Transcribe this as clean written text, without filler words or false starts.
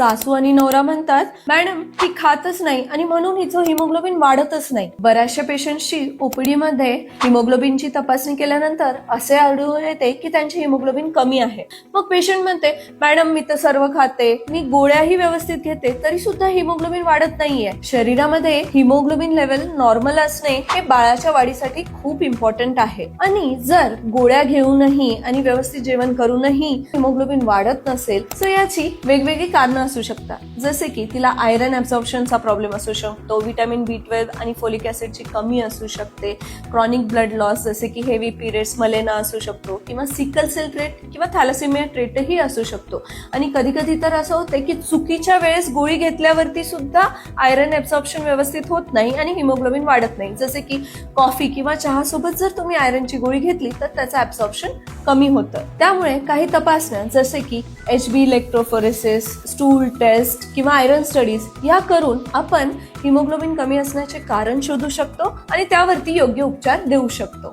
सासू आणि नवरा म्हणतात, मॅडम ती खातच नाही आणि म्हणून हिचं हिमोग्लोबिन वाढतच नाही. बऱ्याचशा पेशंटची ओपीडी मध्ये हिमोग्लोबिनची तपासणी केल्यानंतर असे आढळून येते की त्यांचे हिमोग्लोबिन कमी आहे. मग पेशंट म्हणते, मॅडम मी तर सर्व खाते, मी गोळ्याही व्यवस्थित घेते, तरी सुद्धा हिमोग्लोबिन वाढत नाहीये. शरीरामध्ये हिमोग्लोबिन लेवल नॉर्मल असणे हे बाळाच्या वाढीसाठी खूप इम्पॉर्टंट आहे. आणि जर गोळ्या घेऊनही आणि व्यवस्थित जेवण करूनही हिमोग्लोबिन वाढत नसेल तर याची वेगवेगळी कारणं असू शकतात. जसे की तिला आयरन ऍब्सॉर्प्शनचा प्रॉब्लेम असू शकतो, व्हिटॅमिन B12 आणि फोलिक ऍसिडची कमी असू शकते, क्रॉनिक ब्लड लॉस जसे की हेवी पिरियड्स मलेना असू शकतो, किंवा सिकल सेल ट्रेट किंवा थॅलेसेमिया ट्रेटही असू शकतो. आणि कधी कधी तर असं होते की चुकीच्या वेळेस गोळी घेतल्यावरती सुद्धा आयरन ऍब्सॉर्प्शन व्यवस्थित होत नाही आणि हिमोग्लोबिन वाढत नाही. जसे की कॉफी किंवा चहा सोबत जर तुम्ही आयरनची गोळी घेतली तर त्याचं ऍब्सॉर्प्शन कमी होतं. त्यामुळे काही तपासण्या जसे की HB इलेक्ट्रोफोरेसिस, स्टूल टेस्ट किंवा आयरन स्टडीज या करून आपण हिमोग्लोबिन कमी असण्याचे कारण शोधू शकतो आणि त्यावरती योग्य उपचार देऊ शकतो.